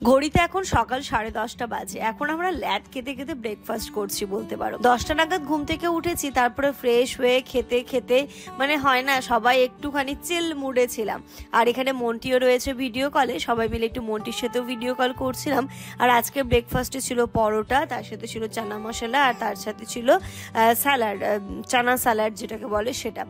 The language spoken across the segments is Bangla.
ঘড়িতে এখন সকাল 10:30 বাজে। এখন আমরা ল্যাদ খেতে খেতে ব্রেকফাস্ট করছি বলতে পারো। 10টা নাগাদ ঘুম থেকে উঠেছি, তারপরে ফ্রেশ হয়ে খেতে খেতে মানে হয় না সবাই একটুখানি চিল মুডে ছিলাম। আর এখানে মন্টিও রয়েছে ভিডিও কলে, সবাই মিলে একটু মন্টির সাথেও ভিডিও কল করছিলাম। আর আজকে ব্রেকফাস্টে ছিল পরোটা, তার সাথে ছিল চানা মশলা, আর তার সাথে ছিল স্যালাড, চানা স্যালাড যেটাকে বলে সেটা।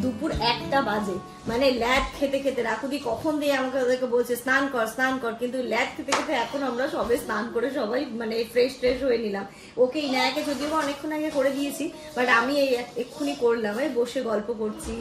দুপুর 1টা বাজে, মানে ল্যাদ খেতে খেতে রাকুদি কখন দিয়ে আমাকে ওদেরকে বলছে স্নান কর স্নান কর, কিন্তু ল্যাদ খেতে খেতে এখন আমরা সবাই স্নান করে সবাই মানে ফ্রেশ হয়ে নিলাম। ওকে ইনায়াকে যদিও অনেকক্ষণ আগে করে দিয়েছি, বাট আমি এই এক্ষুনি করলাম। এই বসে গল্প করছি,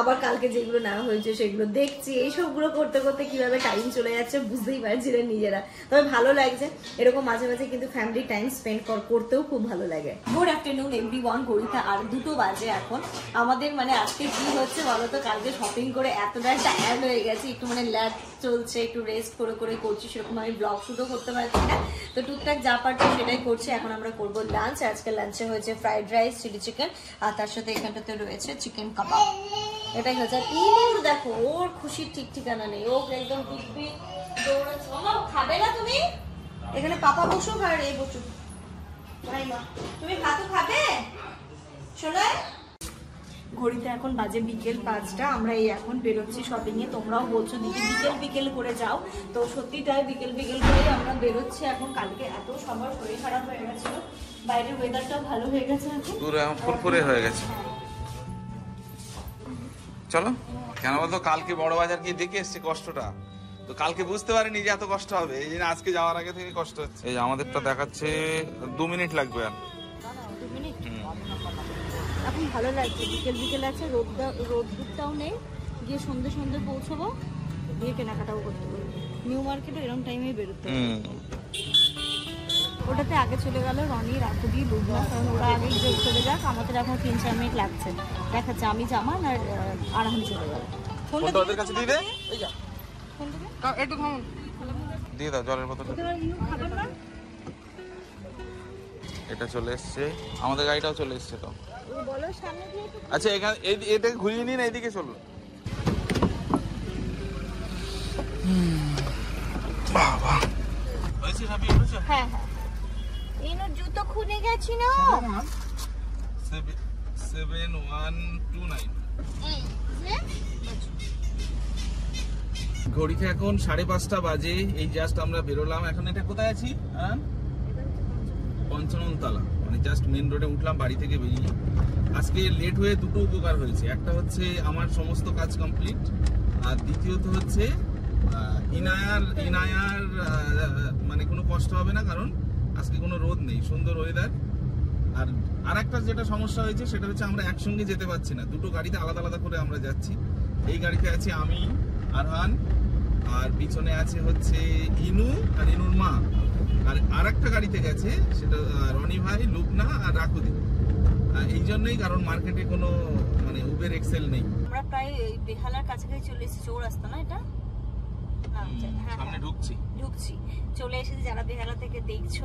আবার কালকে যেগুলো নেওয়া হয়েছে সেগুলো দেখছি। এইসবগুলো করতে করতে কিভাবে টাইম চলে যাচ্ছে বুঝতেই পারছিলেন নিজেরা। তবে ভালো লাগছে এরকম মাঝে মাঝে, কিন্তু ফ্যামিলি টাইম স্পেন্ড করতেও খুব ভালো লাগে। Good afternoon everyone. ঘড়িতে আর 2টো বাজে এখন। আমাদের মানে আজকে কি হচ্ছে বলতো, কালকে শপিং করে এতটা টায়ার্ড হয়ে গেছি, একটু মানে ল্যাব চলছে, একটু রেস্ট করে করে করছি, সেরকম আমি ব্লগ শুটও করতে পারছি না, তো টুকটাক যা পারছি সেটাই করছি। এখন আমরা করবো লাঞ্চ। আজকে লাঞ্চে হয়েছে ফ্রাইড রাইস, চিলি চিকেন, আর তার সাথে এখানটাতে রয়েছে চিকেন কাবাব। এটাই হচ্ছে। আর ইনুর দেখো, ওর খুশির ঠিক ঠিকানা নেই, ও একদম দিব্যি দৌড়াচ্ছে। খাবে না তুমি? এখানে পাপা বসুক আর এই বসুক। তুমি ভাতও খাবে? শোনো, ঘড়িতে এখন বাজে বিকেল 5টা। আমরা এই এখন বেরোচ্ছি শপিং এ। তোমরাও বলছো দিদি বিকেল করে যাও, তো সত্যি তাই বিকেল করে আমরা বেরোচ্ছি এখন। কালকে এত সবার শরীর খারাপ হয়ে গেছিল, বাইরের ওয়েদারটাও ভালো হয়ে গেছে, পুরো ফুরফুরে হয়ে গেছে। চলো, কেন বলতো কালকে বড় বাজার গিয়ে দেখে এসছি কষ্টটা, তো কালকে বুঝতে পারিনি যে এত কষ্ট হবে, এই জন্য আজকে যাওয়ার আগে থেকে কষ্ট হচ্ছে। এই আমাদেরটা দেখাচ্ছে 2 মিনিট লাগবে। আর 2 মিনিট এখন ভালো লাগছে, বিকেল আছে, রোদটাও নেই, গিয়ে সন্ধ্যে পৌঁছাবো, গিয়ে কেনাকাটাও করতে পারবো। নিউ মার্কেটও এরকম টাইমে বেরোতে হবে। ওটাতে আগে চলে গেল রনি, রাকুদি, লুবনা, কারণ ওরা আগেই চলে যাক। আমাদের এখন 3-4 মিনিট লাগছে। দেখাচ্ছে আমি জামান আর আরাহান চলে গেল। ফোনটা ওদের কাছে দিয়ে দে, এই যা একটু থামুন, দিয়ে দাও জলের বোতল। এটা চলে এসছে, আমাদের গাড়িটাও চলে এসছে। তো আচ্ছা, এখানে এটা ঘুরিয়ে নিন, এইদিকে চলো। বাবা হয়েছে সবই হয়েছে। হ্যাঁ এনোর জুতো খুলে গেছি না। 7129। ঘড়িতে এখন 5:30 বাজে। এই জাস্ট আমরা বেরোলাম। এখন এটা কোথায় আছি? পঞ্চাননতলা, মানে জাস্ট মেন রোডে উঠলাম বাড়ি থেকে বেরিয়ে। আজকে লেট হয়ে দুটো উপকার হয়েছে। একটা হচ্ছে আমার সমস্ত কাজ কমপ্লিট, আর দ্বিতীয়ত হচ্ছে ইনায়ার মানে কোনো কষ্ট হবে না, কারণ আজকে কোনো রোদ নেই, সুন্দর ওয়েদার। আর একটা যেটা সমস্যা হয়েছে সেটা হচ্ছে আমরা একসঙ্গে যেতে পারছি না, দুটো গাড়িতে আলাদা আলাদা করে আমরা যাচ্ছি। এই গাড়িতে আছি আমি, আরহান, আর পিছনে আছে হচ্ছে ইনু আর ইনুর মা। আর একটা গাড়িতে গেছে, সেটা রনি ভাই, লুবনা আর রাকুদি। এই জন্যই, কারণ মার্কেটে কোনো মানে উবের এক্সেল নেই। আমরা প্রায় বেহালার কাছাকাছি চলে এসেছি। চৌরাস্তা না এটা? সামনে ঢুকছি চলে এসেছি। যারা বেহালা থেকে দেখছো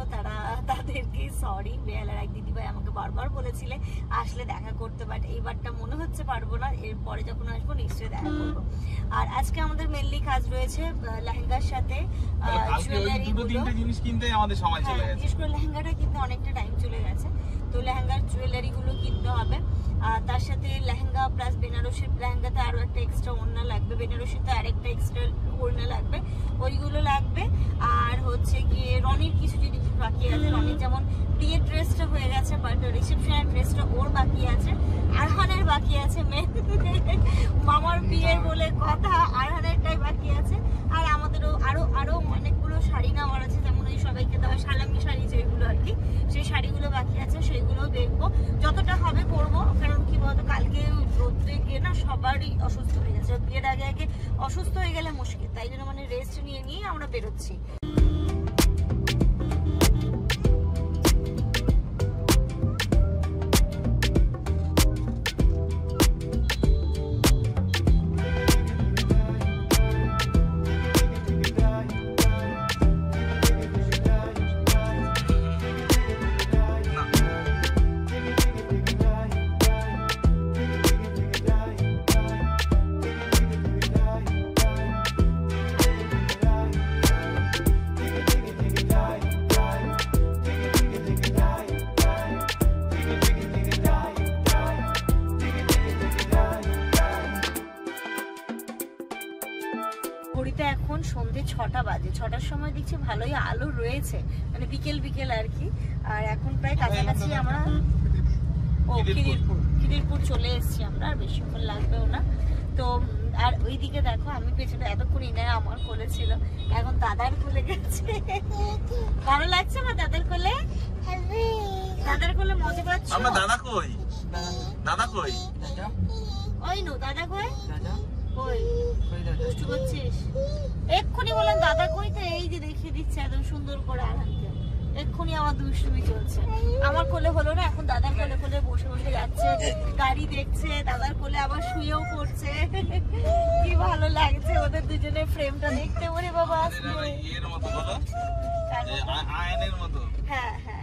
তাদেরকে সরি। বেহালার এক দিদিভাই আমাকে বারবার বলেছিলে আসলে দেখা করতে, বাট এইবারটা মনে হচ্ছে পারবো না, এরপরে যখন আসবো নিশ্চয়ই দেখা করবো। আর আজকে আমাদের মেনলি কাজ রয়েছে লেহেঙ্গার সাথে জুয়েলারি জিনিস কিনতে আমাদের সময় চলে গেছে। বিশেষ করে লেহেঙ্গাটা কিনতে অনেকটা টাইম চলে গেছে, তো লেহেঙ্গার জুয়েলারি গুলো কিনতে হবে। আর তার সাথে লেহেঙ্গা প্লাস বেনারসির, লেহেঙ্গাতে আরো একটা এক্সট্রা ওড়না লাগবে, বেনারসিতে আরেকটা এক্সট্রা ওড়না লাগবে, ওইগুলো লাগবে। আর হচ্ছে গিয়ে রনির কিছু জিনিস বাকি আছে। রনির যেমন বিয়ের ড্রেসটা হয়ে গেছে, বাট রিসেপশনের ড্রেসটা ওর বাকি আছে। আরহানের বাকি আছে, মামার বিয়ের বলে কথা, আরহানেরটাই বাকি আছে। আর আমাদেরও আরো অনেকগুলো শাড়ি নেওয়ার আছে, যেমন ওই সবাইকে দেওয়া সালামি শাড়ি যেগুলো আর কি, সেই শাড়িগুলো বাকি আছে, সেইগুলো দেখবো। যতটা হবে করবো, কারণ কি বলতো কালকে রোদ্রে গিয়ে না সবারই অসুস্থ হয়ে গেছে। বিয়ের আগে অসুস্থ হয়ে গেলে মুশকিল, তাই জন্য মানে রেস্ট নিয়ে আমরা বেরোচ্ছি। সন্ধে 6টা বাজে। 6টার সময় দেখছি ভালোই আলো রয়েছে, মানে বিকেল বিকেল আর কি। আর এখন প্রায় কাছাকাছি আমরা খিদিরপুর চলে এসেছি আমরা, আর বেশিক্ষণ লাগবেও না। তো আর ওইদিকে দেখো আমি পেছনে এতক্ষণ ইনায় আমার কোলে ছিল, এখন দাদার কোলে গেছে। ভালো লাগছে না দাদার কোলে? দাদার কোলে মজা পাচ্ছ? আমার দাদা কই? দাদা কই? ওই নো দাদা কই? কই দুষ্টু করছিস? এক্ষুনি বললাম দাদা কই, তো এই যে দেখিয়ে দিচ্ছে একদম সুন্দর করে আরামকে। এক্ষুনি আমার দুষ্টুমি চলছে। আমার কোলে হলো না, এখন দাদার কোলে কোলে বসে বসে যাচ্ছে, গাড়ি দেখছে, দাদার কোলে আবার শুয়েও পড়ছে। কি ভালো লাগছে ওদের দুজনের ফ্রেমটা দেখতে। ওরে বাবা এর মতো বলো, আয়নের মতো। হ্যাঁ হ্যাঁ।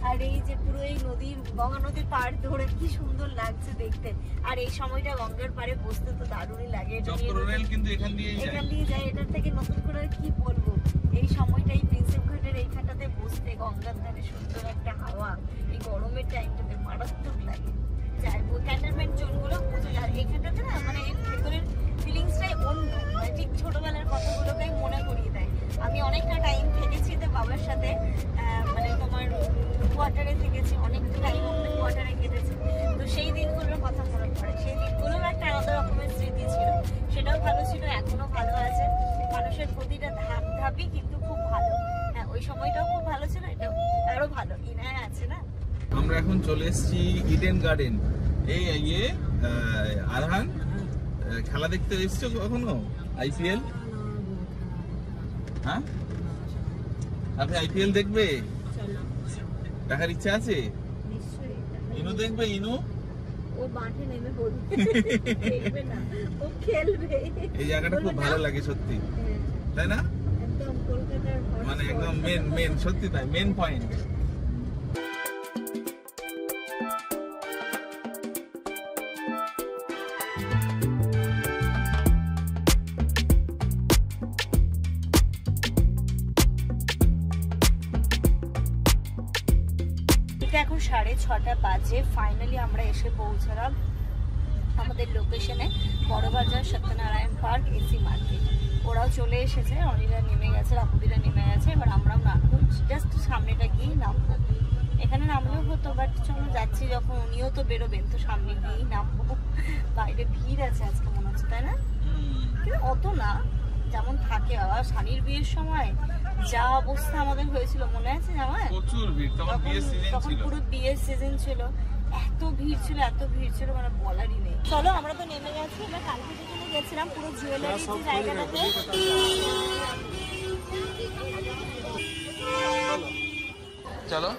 আর এই যে পুরো এই নদীর, গঙ্গা নদীর পাড় ধরে কি সুন্দর লাগছে দেখতে। আর এই সময়টা গঙ্গার পাড়ে বসতে তো দারুণই লাগে। কিন্তু এখান দিয়ে যায়, এটার থেকে নতুন করে কি বলবো। এই সময়টা এই প্রিন্সেপ ঘাটের এইখানটাতে বসতে, গঙ্গার ধারে সুন্দর একটা হাওয়া, এই গরমের টাইমটাতে মারাত্মক লাগে। যাই ক্যান্টনমেন্ট জোনগুলো বোঝা যায় এইখানটাতে না, মানে এর ভেতরের ফিলিংসটাই অন্য, মানে ঠিক ছোটবেলার কথাগুলোকেই মনে করিয়ে দেয়। আমি অনেকটা টাইম থেকেছি তো বাবার সাথে, মানে তোমার কোয়ার্টারে থেকেছি, অনেকটা টাইম আমাদের কোয়ার্টারে কেটেছি। তো সেই দিনগুলোর কথা মনে পড়ে। সেই দিনগুলোর একটা আলাদা রকমের স্মৃতি ছিল, সেটাও ভালো ছিল, এখনো ভালো আছে। মানুষের প্রতিটা ধাপ ধাপই কিন্তু খুব ভালো। হ্যাঁ, ওই সময়টাও খুব ভালো ছিল, এটাও আরো ভালো। ইনায় আছে না। আমরা এখন চলে এসেছি ইডেন গার্ডেন। এই ইয়ে আরহান, খেলা দেখতে এসছো কখনো আইপিএল? হ্যাঁ, আপনি আইপিএল দেখবে? দেখার ইচ্ছা আছে? ইনু দেখবে? ইনু ও মাঠে নেমে পড়বে, দেখবে না, ও খেলবে। এই জায়গাটা খুব ভালো লাগে সত্যি, তাই না? একদম কলকাতার মানে একদম মেন সত্যি তাই, মেন পয়েন্ট। এখন 6:30 বাজে। ফাইনালি আমরা এসে পৌঁছলাম আমাদের লোকেশনে, Barabazar Satyanarayan park AC market. ওরাও চলে এসেছে, অনিরা নেমে গেছে, রাপুদিরা নেমে গেছে। এবার আমরাও নামবো, জাস্ট সামনেটা গিয়েই নামবো। এখানে নামলেও হতো, বাট চলো যাচ্ছি যখন, উনিও তো বেরোবেন, তো সামনে গিয়েই নামবো। বাইরে ভিড় আছে আজকে মনে হচ্ছে, তাই না? কিন্তু অত না যেমন থাকে। আবার শানির বিয়ের সময় যা অবস্থা আমাদের হয়েছিল মনে আছে জামাই? প্রচুর ভিড়, তখন পুরো বিয়ের সিজন ছিল, এত ভিড় ছিল মানে বলারই নেই। চলো আমরা তো নেমে গেছি। এবার কালকে যেখানে গেছিলাম পুরো জুয়েলারি জায়গাটাতে, চলো।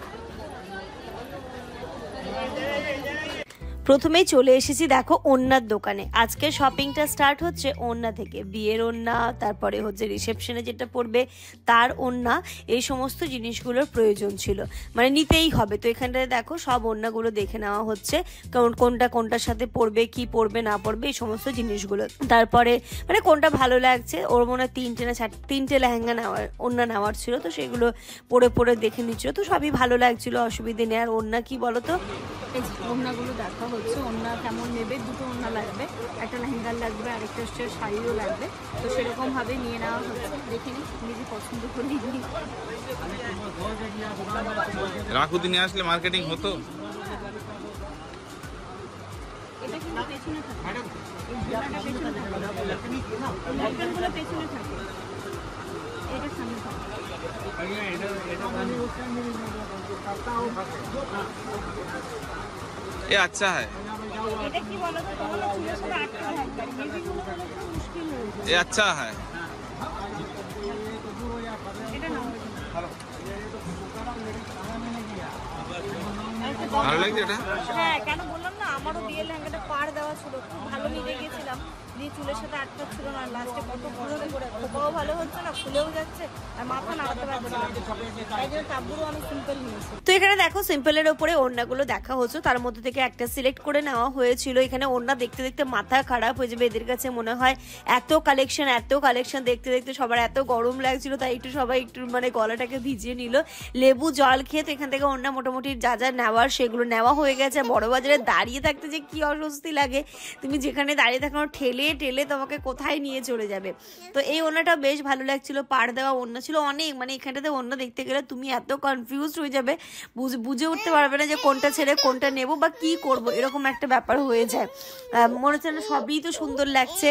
প্রথমেই চলে এসেছি দেখো ওড়নার দোকানে। আজকে শপিংটা স্টার্ট হচ্ছে ওড়না থেকে, বিয়ের ওড়না, তারপরে হচ্ছে রিসেপশনে যেটা পড়বে তার ওড়না, এই সমস্ত জিনিসগুলোর প্রয়োজন ছিল, মানে নিতেই হবে। তো এখানটায় দেখো সব ওড়নাগুলো দেখে নেওয়া হচ্ছে, কারণ কোনটার সাথে পড়বে, কি পড়বে না পড়বে, এই সমস্ত জিনিসগুলো। তারপরে মানে কোনটা ভালো লাগছে, ওর মনে হয় 3টে লেহেঙ্গা নেওয়ার, ওড়না নেওয়ার ছিল, তো সেগুলো পরে দেখে নিচ্ছিল। তো সবই ভালো লাগছিল, অসুবিধে নেই। আর ওড়না কি বলতো, এই ওড়নাগুলো দেখা হচ্ছে, ওড়না কেমন নেবে, দুটো ওড়না লাগবে, একটা লেহেঙ্গার লাগবে, আরেকটা হচ্ছে শাড়িও লাগবে। তো সেরকম ভাবে নিয়ে নেওয়া হচ্ছে, দেখে নিই নিজে পছন্দ করে নিই। রাখুদি নিয়ে আসলে মার্কেটিং হতো। এটা কিন্তু পেছনে থাকে, পেছনে থাকে, এটা সামনে থাকে। ये अच्छा है, ये अच्छा है। ভালো লাগছে এটা? হ্যাঁ, কেন বললাম না, আমারও বিয়ের লেহেঙ্গাটা পাড় দেওয়া ছিল, খুব ভালো নিতে গিয়েছিলাম, দিয়ে চুলের সাথে আটকাচ্ছিল না, লাস্টে কত কষ্ট করে, খোপাও ভালো হচ্ছে না, খুলেও যাচ্ছে আর মাথা নাড়াতে পারছে না, তাই জন্য তাবুরও আমি সিম্পল নিয়েছি। তো এখানে দেখো সিম্পলের ওপরে ওড়নাগুলো দেখা হচ্ছে, তার মধ্যে থেকে একটা সিলেক্ট করে নেওয়া হয়েছিল। এখানে ওড়না দেখতে দেখতে মাথা খারাপ হয়ে যাবে, এদের কাছে মনে হয় এত কালেকশন দেখতে দেখতে সবার এত গরম লাগছিল, তাই একটু সবাই একটু মানে গলাটাকে ভিজিয়ে নিল, লেবু জল খেয়ে। তো এখান থেকে ওড়না মোটামুটি যা যা নেওয়ার সেগুলো নেওয়া হয়ে গেছে। বড় বাজারে দাঁড়িয়ে থাকতে যে কি অস্বস্তি লাগে, তুমি যেখানে দাঁড়িয়ে থাকো ঠেলে ঠেলে তোমাকে কোথায় নিয়ে চলে যাবে। তো এই ওড়নাটা বেশ ভালো লাগছিল, পাড় দেওয়া ওড়না ছিল অনেক, মানে এখানটাতে ওড়না দেখতে গেলে তুমি এত কনফিউজড হয়ে যাবে, বুঝে উঠতে পারবে না যে কোনটা ছেড়ে কোনটা নেবো বা কি করব, এরকম একটা ব্যাপার হয়ে যায়। মনে হচ্ছে না সবই তো সুন্দর লাগছে,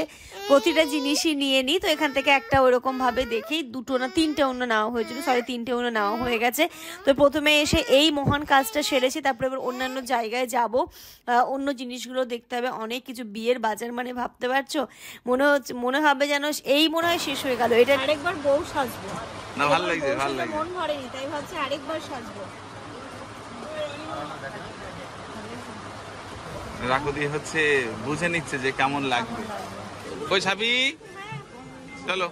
প্রতিটা জিনিসই নিয়ে নিই। তো এখান থেকে একটা ওরকম ভাবে দেখেই তিনটে ওড়না নেওয়া হয়েছিল, তিনটে ওড়না নেওয়া হয়ে গেছে। তো প্রথমে এসে এই মহান কাজটা সেরেছি, তারপরে এবার অন্যান্য জায়গায় যাব, অন্য জিনিসগুলো দেখতে হবে, অনেক কিছু। বিয়ের বাজার মানে ভাবতে পারছো, মনে হবে যেন এই মনে হয় শেষ হয়ে গেল। এটা আরেকবার বউ সাজবো না, ভালো লাগছে, মন ভরেনি, তাই ভাবছি আরেকবার সাজবো। রাখো দিয়ে হচ্ছে বুঝে নিচ্ছে যে কেমন লাগবে। ওই ছাবি চলো,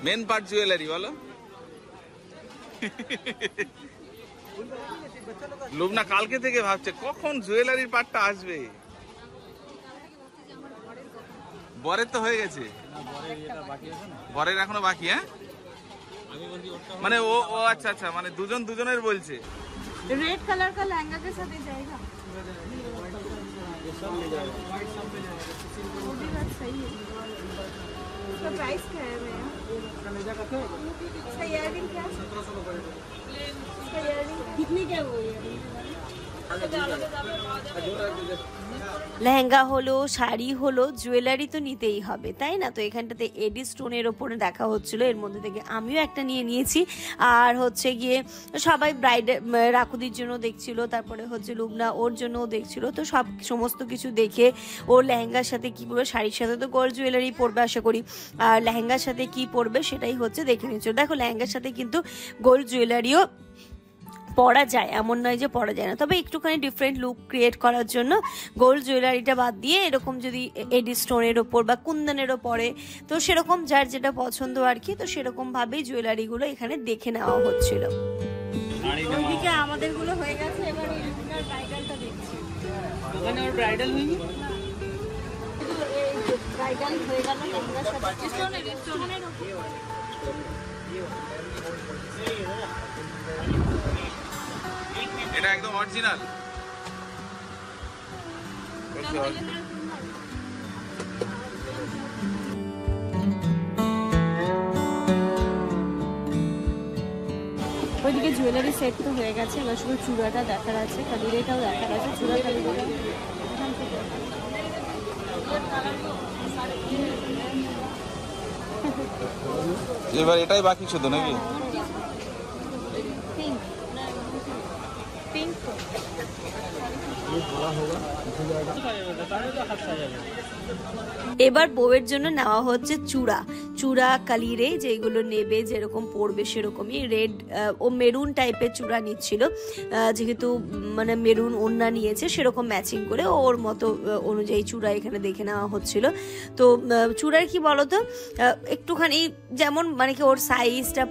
মেন পার্ট জুয়েলারি বলো। লুবনা কালকে থেকে ভাবছে কখন জুয়েলারির পার্টটা আসবে। বরের তো হয়ে গেছে, বরের এখনো বাকি। হ্যাঁ মানে ও আচ্ছা আচ্ছা, মানে দুজনের বলছে। रेड कलर का लहंगा के साथ ही जाएगा, वो भी बात सही है। उसका प्राइस क्या है भैया? इसका इयररिंग क्या? 1700 रुपए। इसका इयररिंग कितनी क्या वो इयररिंग? লেহেঙ্গা হলো, শাড়ি হলো, জুয়েলারি তো নিতেই হবে, তাই না? তো এখানটাতে এডি স্টোনের ওপরে দেখা হচ্ছিল, এর মধ্যে থেকে আমিও একটা নিয়ে নিয়েছি। আর হচ্ছে গিয়ে সবাই রাখুদির জন্য দেখছিল, তারপরে হচ্ছে লুবনা ওর জন্যও দেখছিল। তো সমস্ত কিছু দেখে ওর লেহেঙ্গার সাথে কি পরবে, শাড়ির সাথে তো গোল্ড জুয়েলারি পরবে আশা করি, আর লেহেঙ্গার সাথে কি পরবে সেটাই হচ্ছে দেখে নিচ্ছিল। দেখো লেহেঙ্গার সাথে কিন্তু গোল্ড জুয়েলারিও পরা যায়, এমন নয় যে পরা যায় না, তবে একটুখানি ডিফারেন্ট লুক ক্রিয়েট করার জন্য গোল্ড জুয়েলারিটা বাদ দিয়ে এরকম যদি এডি স্টোনের ওপর বা কুন্দনেরও পরে, তো সেরকম যার যেটা পছন্দ আর কি, তো সেরকম ভাবেই জুয়েলারিগুলো এখানে দেখে নেওয়া হচ্ছিল। ওইদিকে আমাদের গুলো হয়ে গেছে, এবার ব্রাইডালটা দেখছি। ওখানে ওর ব্রাইডাল হয়নি, ব্রাইডাল হয়ে গেল লেহেঙ্গার সাথে স্টোনের ওপর। এটা একদম অরিজিনাল। ওইদিকে জুয়েলারি সেট তো হয়ে গেছে, এবার শুধু চূড়াটা দেখার আছে, কালিরেটাও দেখার আছে। চূড়া কালিরেটা এবার এটাই বাকি শুধু নাকি? এবার বউয়ের জন্য নেওয়া হচ্ছে চূড়া কালিরে, যেগুলো নেবে যেরকম পড়বে সেরকমই। রেড ও মেরুন টাইপের চূড়া নিচ্ছিল, যেহেতু মানে মেরুন ওড়না নিয়েছে, সেরকম ম্যাচিং করে ওর মতো অনুযায়ী চূড়া এখানে দেখে নেওয়া হচ্ছিল। তো চূড়ার কি বলতো, একটুখানি যেমন মানে কি ওর সাইজটা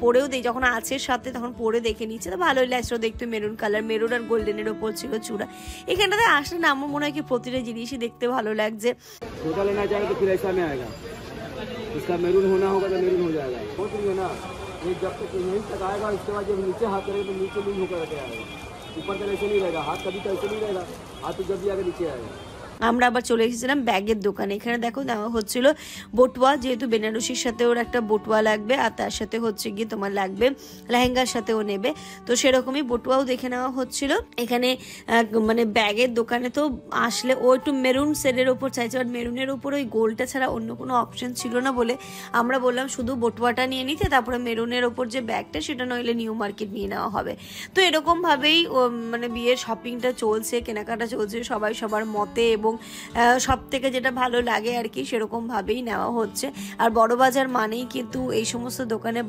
পরেও দেয়, যখন আছে সাথে তখন পরে দেখে নিচ্ছে, তো ভালোই লাগছিল দেখতে। মেরুন কালার, মেরুন আর গোল্ডেনের ওপর ছিল চূড়া। এখানটাতে আসলে না আমার মনে হয় কি প্রতিটা জিনিসই দেখতে ভালো লাগছে। लेना चाहे तो फिर ऐसा में आएगा, इसका मैरून होना होगा तो मैरून हो जाएगा। सोच रही है ना, ये जब तक यहीं तक आएगा, इसके बाद जब नीचे हाथ करेगा तो नीचे लूज होकर आएगा, ऊपर तक ऐसे नहीं रहेगा, हाथ कभी तो ऐसे नहीं रहेगा, हाथ तो जब भी आगे नीचे आएगा। আমরা আবার চলে এসেছিলাম ব্যাগের দোকানে। এখানে দেখো নেওয়া হচ্ছিল বটুয়া, যেহেতু বেনারসির সাথে ওর একটা বটুয়া লাগবে, আর তার সাথে হচ্ছে গিয়ে তোমার লাগবে লেহেঙ্গার সাথেও নেবে, তো সেরকমই বটুয়াও দেখে নেওয়া হচ্ছিল। এখানে মানে ব্যাগের দোকানে তো আসলে ও একটু মেরুন শেডের ওপর চাইছে, বাট মেরুনের ওপর ওই গোলটা ছাড়া অন্য কোনো অপশন ছিল না বলে আমরা বললাম শুধু বটুয়াটা নিয়ে নিতে, তারপরে মেরুনের ওপর যে ব্যাগটা সেটা নইলে নিউ মার্কেট নিয়ে নেওয়া হবে। তো এরকমভাবেই মানে বিয়ের শপিংটা চলছে, কেনাকাটা চলছে, সবাই সবার মতে এবং এবং সব থেকে যেটা ভালো লাগে আর কি সেরকম ভাবেই নেওয়া হচ্ছে। আর বড় বাজার মানেই কিন্তু এই সমস্ত দোকানে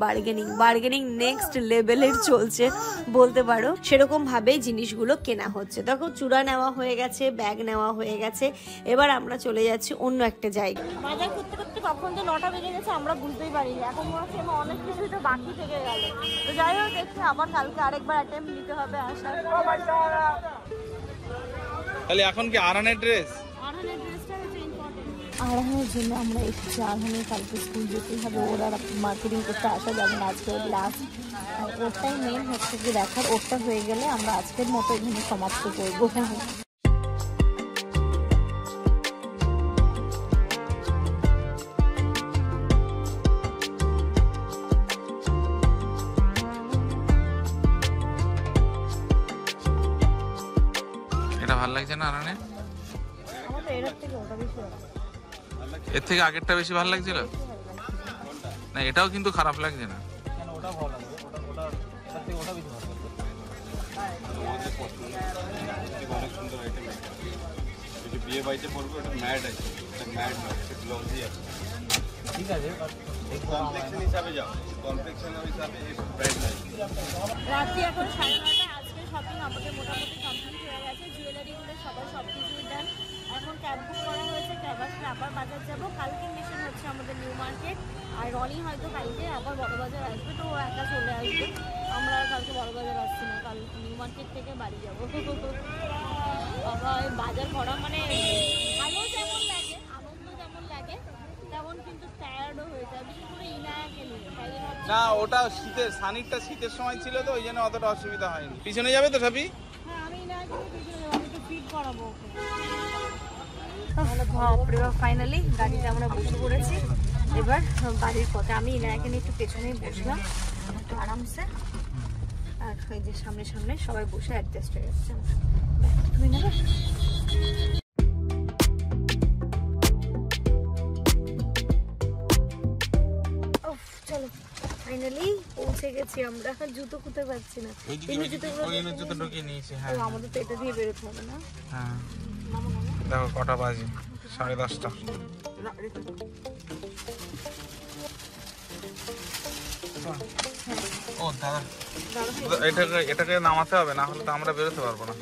বার্গেনিং নেক্সট লেভেলের চলছে বলতে পারো, সেরকম ভাবেই জিনিসগুলো কেনা হচ্ছে। দেখো চূড়া নেওয়া হয়ে গেছে, ব্যাগ নেওয়া হয়ে গেছে, এবার আমরা চলে যাচ্ছি অন্য একটা জায়গা। বাজার করতে করতে কখন যে 9টা বেজে গেছে আমরা বুঝতেই পারিনি, এখন মনে হচ্ছে অনেক কিছুই তো বাকি থেকে গেল। তো যাই হোক দেখছি আবার কালকে আরেকবার অ্যাটেম্প নিতে হবে আসার। তাহলে এখন কি আরহানের ড্রেস? আরহানের ড্রেসটা হচ্ছে ইম্পর্টেন্ট। আরহানের জন্য আমরা এসেছি, আরহানের কালকে স্কুল যেতেই হবে, ওরা মার্কেটিং করতে আসা যাবে না, আজকে লাস্ট। ওরটাই মেন হচ্ছে কি দেখার, ওরটা হয়ে গেলে আমরা আজকের মতো এখানে সমাপ্ত করবো। এটা ভালো লাগছে না আরহানে? এর থেকে আগেরটা বেশি ভালো লাগছিল না? এটাও কিন্তু খারাপ লাগছে না। বিয়ে বাড়িতে পড়বো, ওটা ম্যাট আছে, ম্যাট নয়, গ্লভসই আছে। ঠিক আছে, কমপ্লেক্সন হিসাবে যাও, কমপ্লেক্সন হিসাবে ব্রাইট নাই। রাত্রি এখন 9:30। আজকে শপিং আমাদের মোটামুটি কমপ্লিট হয়ে গেছে, জুয়েলারিগুলো সবার সব কিছুই দেন। এখন ক্যাব বুক করা হয়েছে, ক্যাব আসলে আবার বাজার যাবো। কালকে মিশন হচ্ছে আমাদের নিউ মার্কেট, আর রনি হয়তো কালকে আবার বড় বাজার আসবে, তো ও একা চলে আসবে। আমরা কালকে বড় বাজার আসছি না, কাল নিউ মার্কেট থেকে বাড়ি যাবো। বাবা বাজার করা মানে ভালো যেমন লাগে, আনন্দ যেমন লাগে তেমন কিন্তু টায়ার্ডও হয়ে যায়, বিশেষ করে ইনায়াকে নিয়ে। না ওটা শীতের, সানিরটা শীতের সময় ছিল তো ওই জন্য অতটা অসুবিধা হয়নি। পিছনে যাবে তো সবই? হ্যাঁ আমি ইনায়াকে পিছনে যাবো, আমি একটু ফিট করাবো ওকে। ফাইনালি গাড়িতে আমরা বসে পড়েছি, এবার বাড়ির পথে। আমি ইনায়াকে নিয়ে একটু পেছনেই বসলাম একটু আরামসে, আর ওই যে সামনে সামনে সবাই বসে অ্যাডজাস্ট হয়ে যাচ্ছে। তুমি নেবে? চলো ফাইনালি পৌঁছে গেছি আমরা। এখন জুতো খুঁজে পাচ্ছি না, জুতো ঢুকিয়ে নিয়েছি। হ্যাঁ আমাদের তো এটা দিয়ে বেরোতে হবে না। হ্যাঁ দেখো কটা বাজে, 10:30। ও দাদা এটাকে নামাতে হবে, না হলে তো আমরা বেরোতে পারবো না।